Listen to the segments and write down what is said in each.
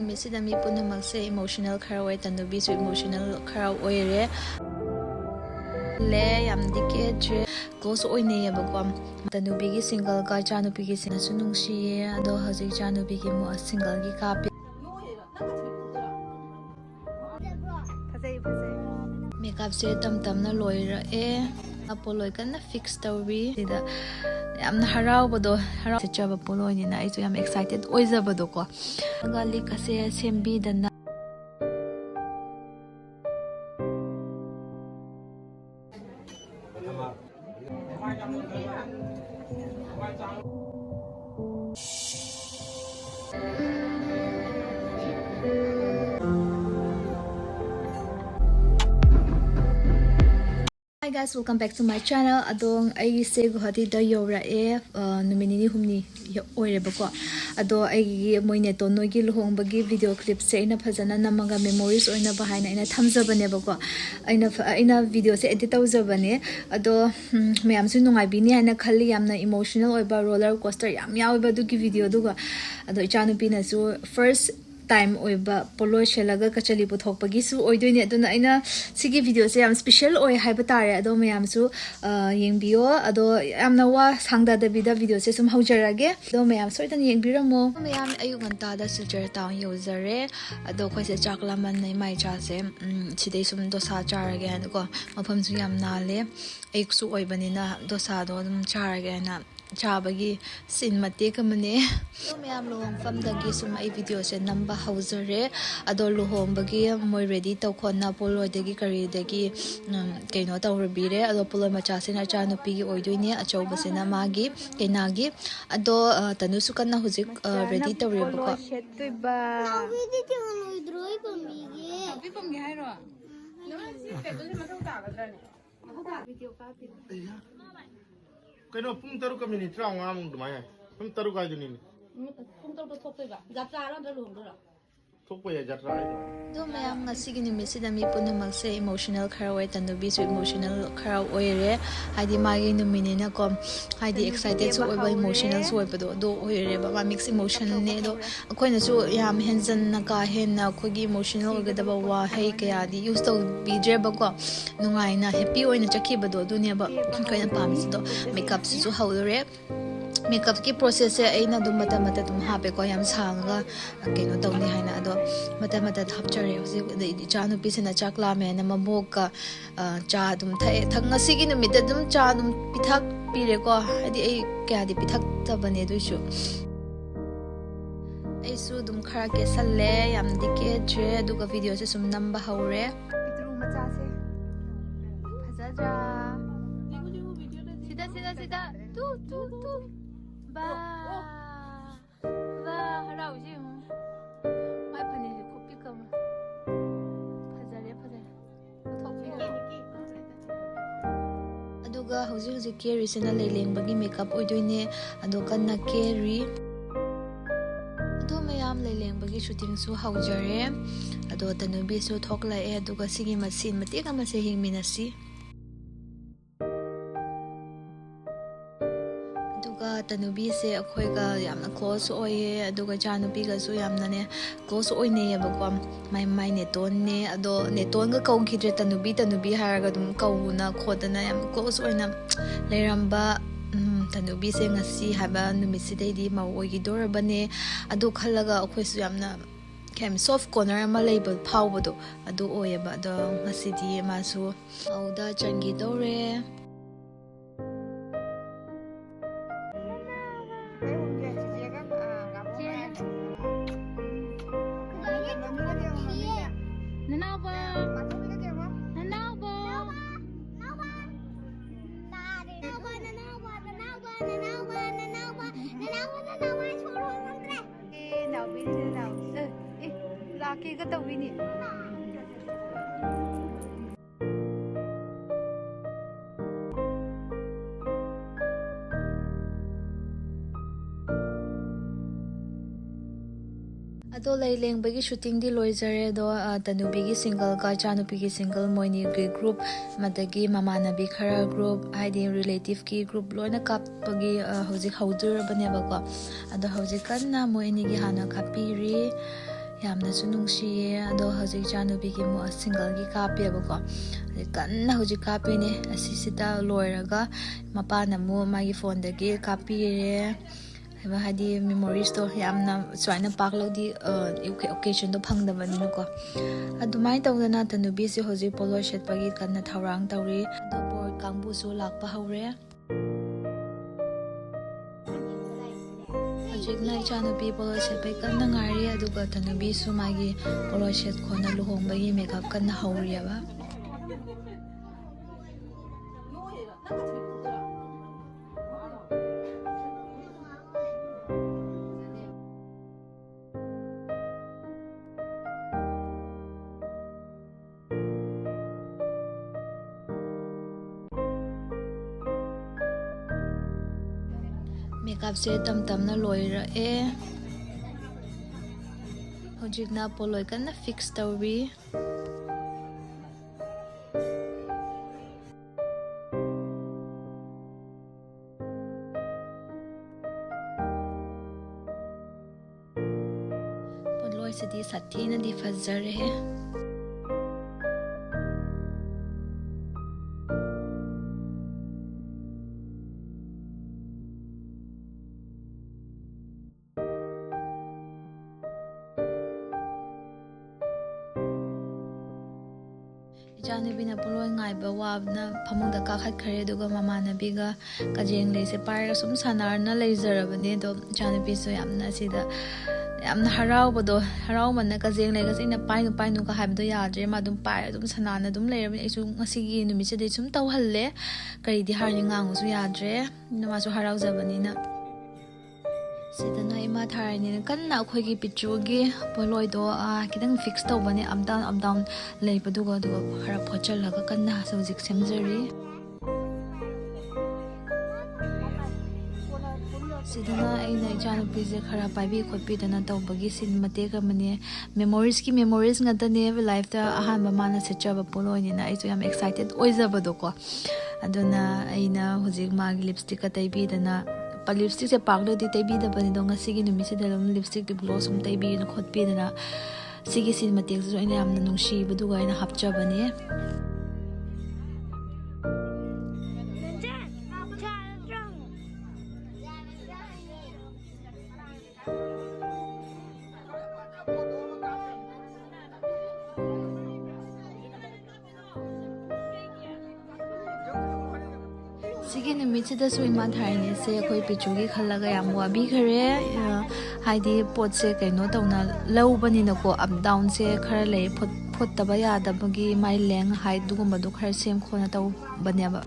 Misida mi punamakse emotional khara way tanubi su emotional khara oire le yam dike je close oine yabako tanubi gi single ga chanubi gi sinasu nungshi ado haji chanubi gi mo single gi kapi makeup se tam na loira apoloi kana fix tawri sida yamna haraubodo harau se chaba poloi ni na isu yam excited oizabado ko gali kase sembi dana Hi guys, welcome back to my channel. Adong ai se guhati da yora numini humni oire bako ado ai moine to noigi luhong bagi video clip se ina phajana namaga memories oina bahaina ina thamjabane bako ina video se edit tawjabane ado mayam su nungai bini ana khali yamna emotional oiba roller coaster yam yawiba du gi video duga ado ichanu pina su first time oiba polo shelaga kachali puthokpagi su oidoine aduna aina sigi video se yam special oi haiba tare ado mayam su yengbio ado yamna wa sangda da video se sum haujarage ado mayam soidan yengbiramo mayam ayuganta da sujar town yozare ado khoise chaklaman nei mai cha se chidei sum dosa charage an ko mafam su yam nale ek su oibanina dosa do dum charage na chabagi sin mate kamane to mayam lohong fam dagi sum ai video se namba hausare ado lohong bagi moi ready to khonna polo dagi kari dagi keino tawrabire ado polo macha se na cha nupi gi oidoine achau basena magi kenagi ado tanu sukanna hujik ready tawrebako shetba video loidroi pamige abi pamge hairo no si pedole masau ta gadrane video ka tin Kaya pung taru kami ni terang ngamung tu mana? Pung taru kaya ni. Pung taru tu thok ba. Jatra la dalu hong Thok pa ya jatra itu. Do mayam ngasigi ni misida mi punamakse emotional khara way tanubi su emotional khara oire haidi magi numini na kom haidi excited so oiba emotional so oiba do oire ba mix emotional ne do akoina su yam henjan na ka hen na khogi emotional oga da ba wa hei kaya di use to be je ba ko nungai na happy oina chakhi ba do ne ba koina pam si do makeup su haulore makeup ki process se aina dum mata dum hape ko yam sanga keno tawni haina ado mata thapchare hosi de chanu pisena chakla me na maboka cha dum thang ngasigi numit dum cha dum pithak pire ko adi ai kya di pithak tabane du shu ai su dum khara ke salle yam dike je duga video se sum namba haure pitru macha se phajaja sida tu ba harau ji mai phani ji copy kam phajare thokpi aduga hoji carry sena leileng bagi makeup oidoine ado kanna carry ado mayam leileng bagi shooting su haujare ado tanubi su thokla aduga sigi machine mate kama se hingminasi tanubi se akhoi ga yamna close oye aduga chanubi ga su yamna ne close oine yabako mai neton ne ado neton ga kau khidre tanubi haraga dum kauna khodana yam close oina leramba tanubi se ngasi haba numisidei di mawogi dorabane adu khalaga akhoi su yamna kem soft corner ama label phawbodo adu oyeba ado ngasidi masu auda changi dore cái tàu ini ado leileng bagi shooting di loizare do tanubi gi single ga chanupi gi single moini gi group madagi mamana bi khara group haidi relative ki group loina kap bagi hoji haudur bane ba ko ado hoji kan na moini gi hana kapiri ꯌꯥꯝꯅꯁꯨ ꯅꯨꯡꯁꯤꯌꯦ ꯑꯗꯣ ꯍꯧꯖꯤꯛ ꯏꯆꯥꯅꯨꯄꯤꯒꯤ ꯑꯃꯨꯛ ꯁꯤꯡꯒꯜꯒꯤ ꯀꯥꯞꯄꯦꯕꯀꯣ ꯀꯟꯅ ꯍꯧꯖꯤꯛ ꯀꯥꯞꯄꯤꯅꯦ ꯑꯁꯤꯁꯤꯗ ꯂꯣꯏꯔꯒ ꯃꯄꯥꯅ ꯑꯃꯨꯛ ꯃꯥꯒꯤ ꯐꯣꯟꯗꯒꯤ ꯀꯥꯞꯄꯤꯔꯦ ꯍꯥꯏꯗꯤ ꯃꯦꯃꯣꯔꯤꯁꯇꯣ ꯌꯥꯝꯅ ꯁꯨꯃꯥꯏꯅ ꯄꯥꯛꯂꯧꯗꯤ ꯑꯣꯀꯦꯖꯟꯗꯣ ꯐꯪꯗꯕꯅꯤꯅꯀꯣ ꯑꯗꯨꯃꯥꯏꯅ ꯇꯧꯗꯅ ꯇꯅꯨꯕꯤꯁꯦ ꯍꯧꯖꯤꯛ ꯄꯣꯂꯣꯏ ꯁꯦꯠꯄꯒꯤ ꯀꯟꯅ ꯊꯧꯔꯥꯡ ꯇꯧꯔꯤ ꯑꯗꯣ ꯕꯣꯔ ꯀꯥꯡꯕꯨꯁꯨ ꯂꯥꯛꯄ ꯍꯧꯔꯦ ꯍꯧꯖꯤꯛꯅ ꯏꯆꯥꯅꯨꯄꯤ ꯄꯣꯂꯣꯏ ꯁꯦꯠꯄꯩ ꯀꯟꯅ ꯉꯥꯏꯔꯤ ꯑꯗꯨꯒ ꯇꯅꯨꯕꯤꯁꯨ ꯃꯥꯒꯤ ꯄꯣꯂꯣꯏ ꯁꯦꯠꯈꯣꯅ ꯂꯨꯍꯣꯡꯕꯒꯤ ꯃꯦꯀꯞ ꯀꯟꯅ ꯍꯧꯔꯤꯑꯕ ꯃꯦꯀꯞꯁꯦ ꯇꯝ ꯇꯝꯅ ꯂꯣꯏꯔꯛꯑꯦ ꯍꯧꯖꯤꯛꯅ ꯄꯣꯂꯣꯏ ꯀꯟꯅ ꯐꯤꯛꯁ ꯇꯧꯔꯤ ꯄꯣꯂꯣꯏꯁꯤꯗꯤ ꯁꯥꯊꯤꯅꯗꯤ ꯐꯖꯔꯦ ꯏꯆꯥꯅꯨꯄꯤꯅ ꯄꯣꯂꯣꯏ ꯉꯥꯏꯕ ꯋꯥꯕꯅ ꯐꯃꯨꯡꯗ ꯀꯥꯈꯠꯈ꯭ꯔꯦ ꯑꯗꯨꯒ ꯃꯃꯥꯟꯅꯕꯤꯒ ꯀꯖꯦꯡ ꯂꯩꯁꯦ ꯄꯥꯏꯔꯒ ꯁꯨꯝ ꯁꯥꯟꯅꯔꯅ ꯂꯩꯖꯔꯕꯅꯦ ꯑꯗꯣ ꯏꯆꯥꯅꯨꯄꯤꯁꯨ ꯌꯥꯝꯅ ꯁꯤꯗ ꯌꯥꯝꯅ ꯍꯔꯥꯎꯕꯗꯣ ꯍꯔꯥꯎꯃꯟꯅ ꯀꯖꯦꯡ ꯂꯩꯒꯁꯦ ꯑꯩꯅ ꯄꯥꯏꯅꯨ ꯄꯥꯏꯅꯨꯒ ꯍꯥꯏꯕꯗꯣ ꯌꯥꯗ꯭ꯔꯦ ꯃꯥ ꯑꯗꯨꯝ ꯄꯥꯏꯔ ꯑꯗꯨꯝ ꯁꯅꯥꯅ ꯑꯗꯨꯝ ꯂꯩꯔꯕꯅꯤ ꯑꯩꯁꯨ ꯉꯁꯤꯒꯤ ꯅꯨꯃꯤꯠꯁꯤꯗꯩ ꯁꯨꯝ ꯇꯧꯍꯜꯂꯦ ꯀꯔꯤꯗꯤ ꯍꯥꯏꯔꯅꯤ ꯉꯥꯡꯉꯨꯁꯨ ꯌꯥꯗ꯭ꯔꯦ ꯃꯥꯁꯨ ꯍꯔꯥꯎꯖꯕꯅꯤꯅ ꯁꯤꯗꯅ ꯏꯃꯥ ꯊꯥꯔꯅꯤꯅ ꯀꯟꯅ ꯑꯩꯈꯣꯏꯒꯤ ꯄꯤꯆꯨꯒꯤ ꯄꯣꯂꯣꯏꯗꯣ ꯈꯤꯇꯪ ꯐꯤꯛꯁ ꯇꯧꯕꯅꯦ ꯑꯞ ꯗꯥꯎꯟ ꯂꯩꯕꯗꯨꯒ ꯑꯗꯨꯒ ꯈꯔ ꯐꯣꯠꯆꯜꯂꯒ ꯀꯟꯅ ꯍꯧꯖꯤꯛ ꯁꯦꯝꯖꯔꯤ ꯁꯤꯗꯅ ꯑꯩꯅ ꯏꯆꯥꯅꯨꯄꯤꯁꯦ ꯈꯔ ꯄꯥꯏꯕꯤ ꯈꯣꯠꯄꯤꯗꯅ ꯇꯧꯕꯒꯤ ꯁꯤꯟ ꯃꯇꯦꯛ ꯑꯃꯅꯦ ꯃꯦꯃꯣꯔꯤꯁ ꯉꯥꯛꯇꯅꯦ ꯂꯥꯏꯐꯇ ꯑꯍꯥꯟꯕ ꯃꯥꯅ ꯁꯦꯠꯆꯕ ꯄꯣꯂꯣꯏꯅꯤꯅ ꯑꯩꯁꯨ ꯌꯥꯝ ꯑꯦꯛꯁꯥꯏꯇꯦꯠ ꯑꯣꯏꯖꯕꯗꯣꯀꯣ ꯑꯗꯨꯅ ꯑꯩꯅ ꯍꯧꯖꯤꯛ ꯃꯥꯒꯤ ꯂꯤꯞꯁꯇꯤꯛꯀ ꯇꯩꯕꯤꯗꯅ ꯂꯤꯞꯁꯇꯤꯛꯁꯦ ꯄꯥꯛꯂꯗꯤ ꯇꯩꯕꯤꯗꯕꯅꯤ ꯑꯗꯣ ꯉꯁꯤꯒꯤ ꯅꯨꯃꯤꯠꯁꯤꯗ ꯑꯗꯨꯝ ꯂꯤꯞꯁꯇꯤꯛ ꯒ꯭ꯂꯣꯁ ꯁꯨꯝ ꯇꯩꯕꯤꯗꯅ ꯈꯣꯠꯄꯤꯗꯅ ꯁꯤꯒꯤ ꯁꯤꯟ ꯃꯇꯦꯛꯁꯤꯁꯨ ꯑꯩꯅ ꯌꯥꯝꯅ ꯅꯨꯡꯁꯤꯕꯗꯨꯒ ꯑꯩꯅ ꯍꯥꯞꯆꯕꯅꯦ ꯁꯤꯒꯤ ꯅꯨꯃꯤꯠꯁꯤꯗꯁꯨ ꯏꯃꯥ ꯊꯥꯔꯤꯅꯤꯁꯦ ꯑꯩꯈꯣꯏ ꯄꯤꯆꯨꯒꯤ ꯈꯜꯂꯒ ꯌꯥꯝ ꯋꯥꯕꯤꯈ꯭ꯔꯦ ꯍꯥꯏꯗꯤ ꯄꯣꯠꯁꯦ ꯀꯩꯅꯣ ꯇꯧꯅ ꯂꯧꯕꯅꯤꯅꯀꯣ ꯑꯞ ꯗꯥꯎꯟꯁꯦ ꯈꯔ ꯂꯩ ꯐꯨꯠꯇꯕ ꯌꯥꯗꯕꯒꯤ ꯃꯥꯏ ꯂꯦꯡ ꯍꯥꯏꯠ ꯑꯗꯨꯒꯨꯝꯕꯗꯣ ꯈꯔ ꯁꯦꯝ ꯈꯣꯠꯅ ꯇꯧꯕꯅꯦꯕ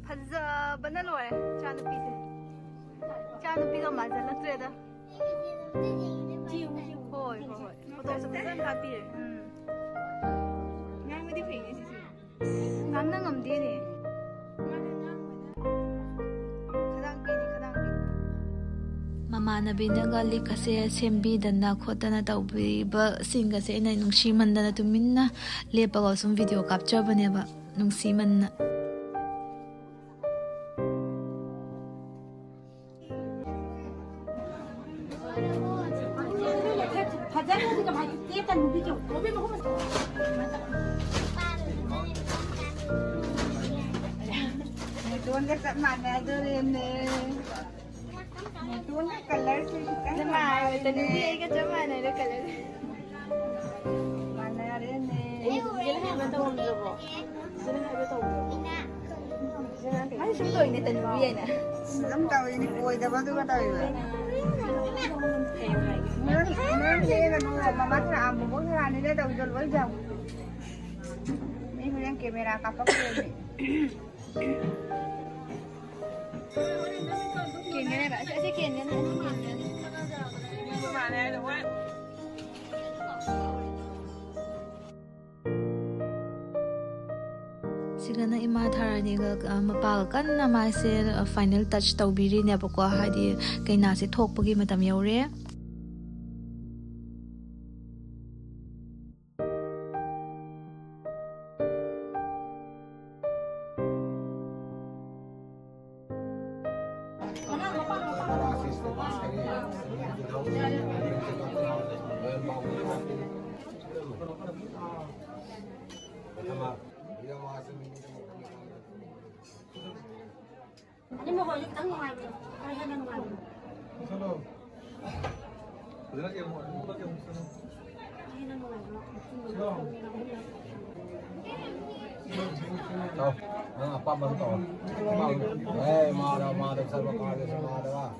ꯐꯖꯕꯅ ꯂꯣꯏꯔꯦ ꯏꯆꯥꯅꯨꯄꯤꯁꯦ ꯏꯆꯥꯅꯨꯄꯤꯒ ꯃꯥꯟꯁꯤꯜꯂꯛꯇ꯭ꯔꯦꯗ ꯍꯣꯏ ꯐꯣꯇꯣꯁꯨ ꯐꯖꯅ ꯀꯥꯞꯄꯤꯔꯦ ꯉꯥꯡꯕꯗꯤ ꯐꯩꯅꯦ ꯁꯤꯁꯨ ꯉꯥꯡꯅ ꯉꯝꯗꯦꯅꯦ ꯃꯃꯥꯟꯅꯕꯤꯅꯒ ꯂꯤꯛꯀꯁꯦ ꯁꯦꯝꯕꯤꯗꯅ ꯈꯣꯠꯇꯅ ꯇꯧꯕꯤꯕꯁꯤꯡꯒꯁꯦ ꯑꯩꯅ ꯅꯨꯡꯁꯤꯃꯟꯗꯅ ꯇꯨꯃꯤꯟꯅ ꯂꯦꯞꯄꯒ ꯁꯨꯝ ꯚꯤꯗꯤꯑꯣ ꯀꯥꯞꯆꯕꯅꯦꯕ ꯅꯨꯡꯁꯤꯃꯟꯅ ꯁꯤꯒꯅ ꯏꯃꯥ ꯊꯥꯔꯅꯤꯒ ꯃꯄꯥꯒ ꯀꯟꯅ ꯃꯥꯁꯦ ꯐꯥꯏꯅꯦꯜ ꯇꯆ ꯇꯧꯕꯤꯔꯤꯅꯦꯕꯀꯣ ꯍꯥꯏꯗꯤ ꯀꯩꯅꯥꯁꯦ ꯊꯣꯛꯄꯒꯤ ꯃꯇꯝ ꯌꯧꯔꯦ Nhưng mà hồi lúc tắng ngoài hay hay đang ngoài hay đang ngoài apa bentuk? Mau serba kali semua ada lah.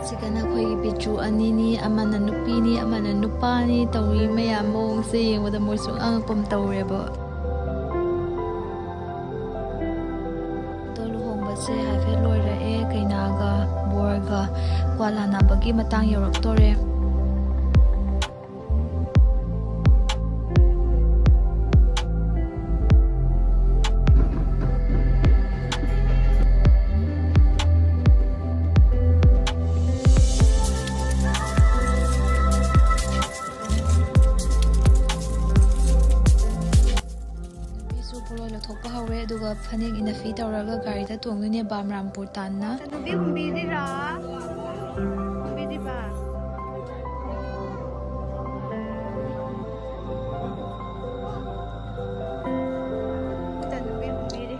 สิกันนะคอยไปจูอันนี้นี่อามันนุปีนี่อามันนุป้านี่ตรงนี้ไม่ยามองเสียงว่าแต่มวยสูงปมเตาเรบตัวลูกหงบัดเสียหายเฟลอยระเอไกนากาบัวกากว่าลานาบกี้มาตั้งยอรักตัวเรทกปะเฮาเรดูกับพันเอกอินฟีตอร์ก็การิตาตัวนู้นเนี่ยบามรามปูตันนะจะดูบีดีหรอบีดีป่ะจะดูบีดี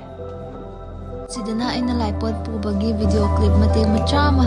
สิเดน่าไอ้นั่นหลายปอดปูบางทีวิดีโอคลิปมาเต็มมาจ้ามา